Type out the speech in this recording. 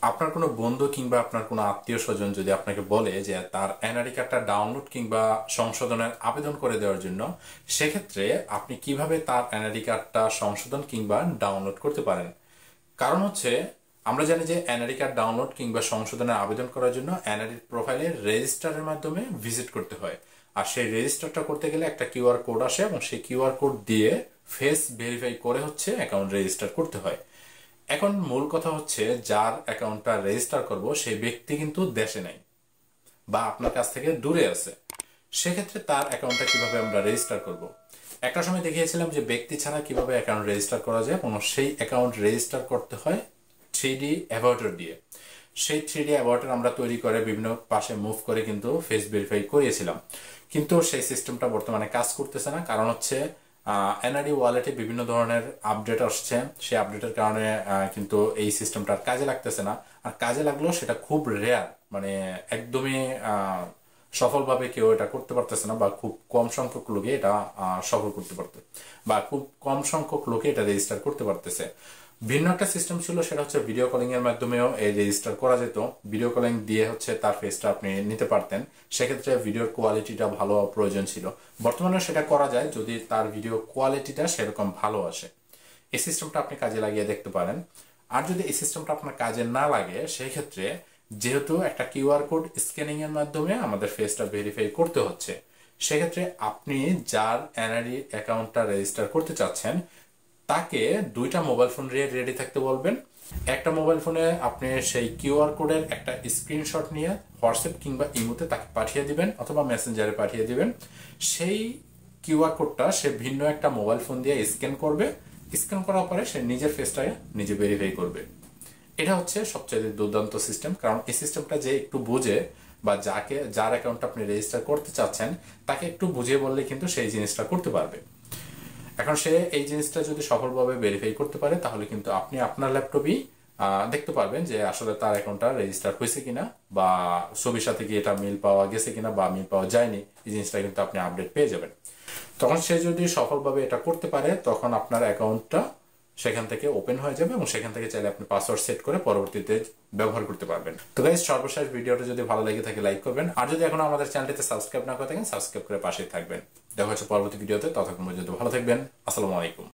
আপনার কোনো বন্ধু কিংবা আপনার কোনো আত্মীয় স্বজন যদি আপনাকে বলে যে তার এনআইডি কার্ডটা ডাউনলোড কিংবা সংশোধনের আবেদন করে দেওয়ার জন্য, সেক্ষেত্রে আপনি কিভাবে তার এনআইডি কার্ডটা সংশোধন কিংবা ডাউনলোড করতে পারেন? কারণ হচ্ছে, আমরা জানি যে এনআইডি কার্ড ডাউনলোড কিংবা সংশোধনের আবেদন করার জন্য এনআইডি প্রোফাইলে রেজিস্টারের মাধ্যমে ভিজিট করতে হয়। আর সেই রেজিস্টারটা করতে গেলে একটা কিউআর কোড আসে এবং সেই কিউআর কোড দিয়ে ফেস ভেরিফাই করে হচ্ছে অ্যাকাউন্ট রেজিস্টার করতে হয়। এখন মূল কথা হচ্ছে, যার অ্যাকাউন্টটা রেজিস্টার করব সেই ব্যক্তি কিন্তু দেশে নাই বা আপনার কাছ থেকে দূরে আছে। সেক্ষেত্রে তার অ্যাকাউন্টটা কিভাবে আমরা রেজিস্টার করব? একটা সময় দেখিয়েছিলাম যে ব্যক্তি ছাড়া কিভাবে অ্যাকাউন্ট রেজিস্টার করা যায়, এবং সেই অ্যাকাউন্ট রেজিস্টার করতে হয় 3D অ্যাভাউটার দিয়ে। সেই 3D অ্যাভাউটার আমরা তৈরি করে বিভিন্ন পাশে মুভ করে কিন্তু ফেস ভেরিফাই করিয়েছিলাম, কিন্তু সেই সিস্টেমটা বর্তমানে কাজ করতেছে না। কারণ হচ্ছে এনআইডি ওয়ালেটে বিভিন্ন ধরনের আপডেট আসছে, সেই আপডেটের কারণে কিন্তু এই সিস্টেমটা কাজে লাগতেছে না। আর কাজে লাগলেও সেটা খুব রেয়ার, মানে একদমই সফলভাবে কেউ এটা করতে পারতেছে না, বা খুব কম সংখ্যক লোকে এটা সফল করতে পারতে, বা খুব কম সংখ্যক লোকে এটা রেজিস্টার করতে পারতেছে। ভিন্ন একটা সিস্টেম ছিল, সেটা হচ্ছে ভিডিও কলিং এর মাধ্যমেও এই রেজিস্টার করা যেত। ভিডিও কলিং দিয়ে হচ্ছে তার ফেসটা আপনি নিতে পারতেন। সেক্ষেত্রে ভিডিওর কোয়ালিটিটা ভালো হওয়া প্রয়োজন ছিল। বর্তমানে সেটা করা যায় যদি তার ভিডিও কোয়ালিটিটা সেরকম ভালো আসে। এই সিস্টেমটা আপনি কাজে লাগিয়ে দেখতে পারেন। আর যদি এই সিস্টেমটা আপনার কাজে না লাগে, সেই ক্ষেত্রে যেহেতু একটা কিউআর কোড স্ক্যানিং এর মাধ্যমে আমাদের ফেসটা ভেরিফাই করতে হচ্ছে, সেক্ষেত্রে আপনি যার এনআইডি অ্যাকাউন্টটা রেজিস্টার করতে চাচ্ছেন তাকে দুইটা মোবাইল ফোন রেডি থাকতে বলবেন। একটা মোবাইল ফোনে আপনি সেই কিউআর কোডের একটা স্ক্রিনশট নিয়ে হোয়াটসঅ্যাপ কিংবা ইমোতে তাকে পাঠিয়ে দিবেন, অথবা মেসেঞ্জারে পাঠিয়ে দিবেন। সেই কিউআর কোডটা সে ভিন্ন একটা মোবাইল ফোন দিয়ে স্ক্যান করবে। স্ক্যান করার পরে সে নিজের ফেসটাকে নিজে ভেরিফাই করবে। এটা হচ্ছে সবচেয়ে দুর্দান্ত সিস্টেম, কারণ এই সিস্টেমটা যে একটু বুঝে, বা যার অ্যাকাউন্ট আপনি রেজিস্টার করতে চাচ্ছেন তাকে একটু বুঝিয়ে বললে কিন্তু সেই জিনিসটা করতে পারবে। এখন সে এই জিনিসটা যদি সফলভাবে ভেরিফাই করতে পারে, তাহলে কিন্তু আপনি আপনার ল্যাপটপেই দেখতে পারবেন যে আসলে তার অ্যাকাউন্টটা রেজিস্টার হয়েছে কিনা, বা ছবির সাথে কি এটা মিল পাওয়া গেছে কিনা বা মিল পাওয়া যায়নি, এই জিনিসটা কিন্তু আপনি আপডেট পেয়ে যাবেন। তখন সে যদি সফলভাবে এটা করতে পারে, তখন আপনার অ্যাকাউন্টটা সেখান থেকে ওপেন হয়ে যাবে, এবং সেখান থেকে চাইলে আপনি পাসওয়ার্ড সেট করে পরবর্তীতে ব্যবহার করতে পারবেন। তো গাইস, সর্বশেষ ভিডিওটা যদি ভালো লেগে থাকে লাইক করবেন, আর যদি এখনো আমাদের চ্যানেলটিতে সাবস্ক্রাইব না করে থাকেন সাবস্ক্রাইব করে পাশেই থাকবেন। দেখা হচ্ছে পরবর্তী ভিডিওতে। ততক্ষণ পর্যন্ত ভালো থাকবেন। আসসালামু আলাইকুম।